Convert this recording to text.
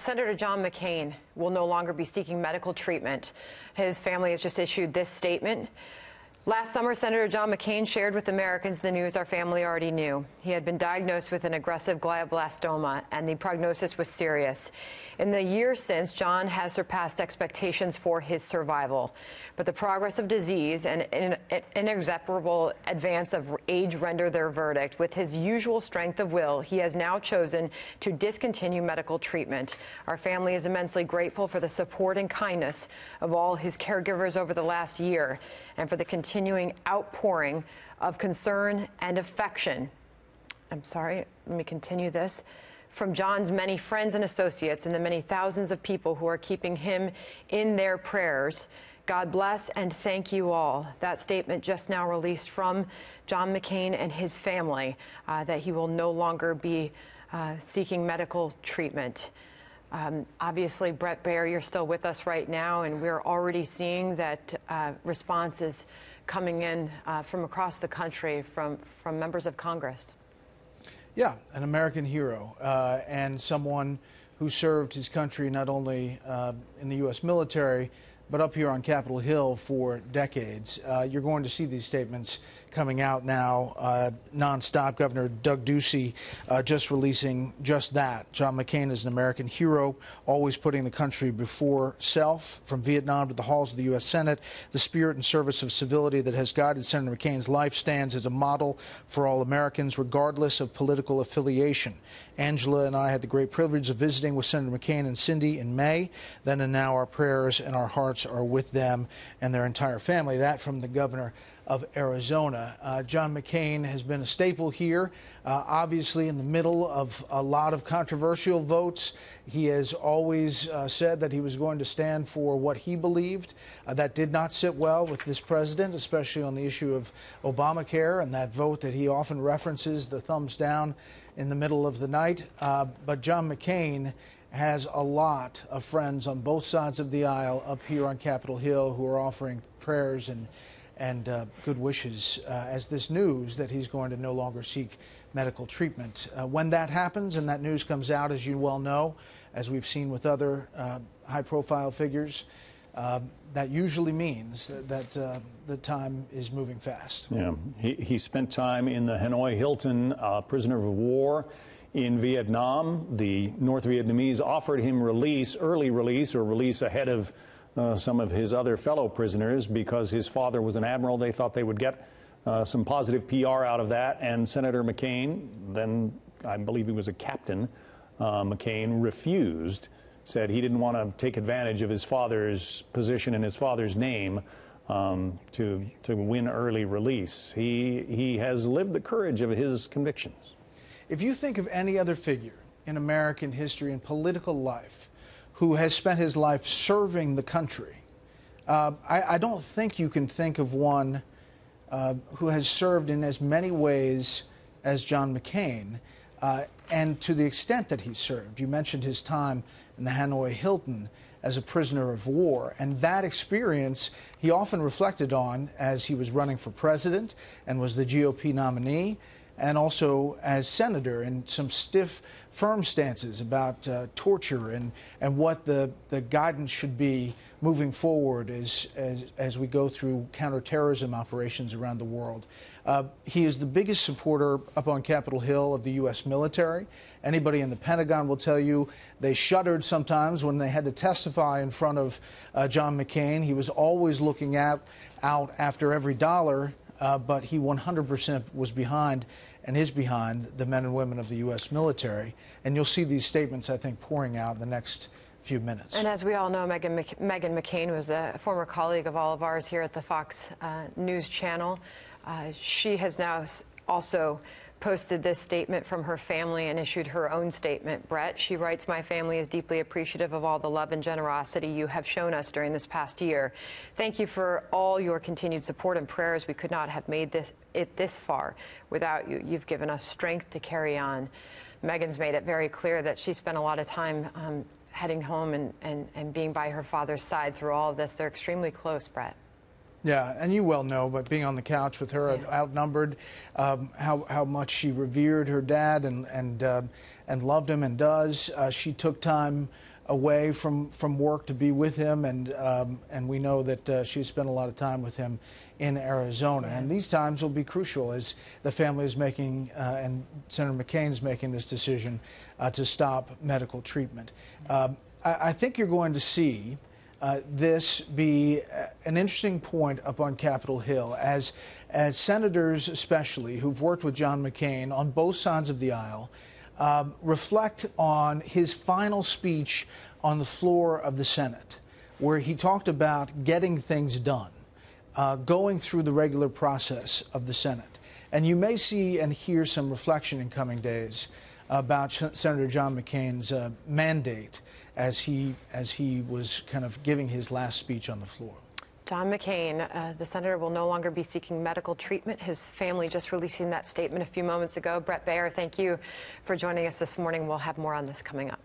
Senator John McCain will no longer be seeking medical treatment. His family has just issued this statement. Last summer, Senator John McCain shared with Americans the news our family already knew. He had been diagnosed with an aggressive glioblastoma, and the prognosis was serious. In the years since, John has surpassed expectations for his survival. But the progress of disease and inexorable advance of age render their verdict. With his usual strength of will, he has now chosen to discontinue medical treatment. Our family is immensely grateful for the support and kindness of all his caregivers over the last year, and for the continuing outpouring of concern and affection. Let me continue this. From John's many friends and associates and the many thousands of people who are keeping him in their prayers. God bless and thank you all. That statement just now released from John McCain and his family, that he will no longer be seeking medical treatment. Obviously, Brett Baer, you're still with us right now, and we're already seeing that responses coming in from across the country from members of Congress. Yeah, an American hero and someone who served his country not only in the U.S. military, but up here on Capitol Hill for decades. You're going to see these statements coming out now nonstop. Governor Doug Ducey just releasing just that. John McCain is an American hero, always putting the country before self. From Vietnam to the halls of the U.S. Senate, the spirit and service of civility that has guided Senator McCain's life stands as a model for all Americans, regardless of political affiliation. Angela and I had the great privilege of visiting with Senator McCain and Cindy in May. Then and now our prayers and our hearts are with them and their entire family. That from the governor of Arizona. John McCain has been a staple here, obviously in the middle of a lot of controversial votes. He has always said that he was going to stand for what he believed. That did not sit well with this president, especially on the issue of Obamacare and that vote that he often references, the thumbs down in the middle of the night. But John McCain has a lot of friends on both sides of the aisle up here on Capitol Hill who are offering prayers and good wishes as this news that he's going to no longer seek medical treatment. When that happens and that news comes out, as you well know, as we've seen with other high-profile figures, that usually means that the time is moving fast. Yeah, he spent time in the Hanoi Hilton, prisoner of war in Vietnam. The North Vietnamese offered him early release or release ahead of some of his other fellow prisoners because his father was an admiral. They thought they would get some positive PR out of that. And Senator McCain, then I believe he was a captain, McCain refused, said he didn't want to take advantage of his father's position and his father's name to win early release. He has lived the courage of his convictions. If you think of any other figure in American history and political life who has spent his life serving the country, I don't think you can think of one who has served in as many ways as John McCain, and to the extent that he served. You mentioned his time in the Hanoi Hilton as a prisoner of war, and that experience he often reflected on as he was running for president and was the GOP nominee, and also as senator, in some stiff, firm stances about torture and what the guidance should be moving forward as we go through counterterrorism operations around the world. He is the biggest supporter up on Capitol Hill of the U.S. military. Anybody in the Pentagon will tell you they shuddered sometimes when they had to testify in front of John McCain. He was always looking out after every dollar, but he 100% was behind and is behind the men and women of the U.S. military. And you'll see these statements, I think, pouring out in the next few minutes. And as we all know, Meghan McCain was a former colleague of all of ours here at the Fox News Channel. She has now also posted this statement from her family and issued her own statement. Brett, she writes, "My family is deeply appreciative of all the love and generosity you have shown us during this past year. Thank you for all your continued support and prayers. We could not have made it this far without you. You've given us strength to carry on." Meghan's made it very clear that she spent a lot of time heading home and being by her father's side through all of this. They're extremely close, Brett. Yeah, and you well know, but being on the couch with her, outnumbered, how much she revered her dad and and loved him and does. She took time away from work to be with him, and we know that she spent a lot of time with him in Arizona. And these times will be crucial as the family is making, and Senator McCain is making this decision to stop medical treatment. I think you're going to see this be an interesting point up on Capitol Hill as senators especially who've worked with John McCain on both sides of the aisle reflect on his final speech on the floor of the Senate, where he talked about getting things done, going through the regular process of the Senate. And you may see and hear some reflection in coming days about Senator John McCain's mandate as he was kind of giving his last speech on the floor. John McCain, the senator, will no longer be seeking medical treatment. His family just releasing that statement a few moments ago. Brett Baer, thank you for joining us this morning. We'll have more on this coming up.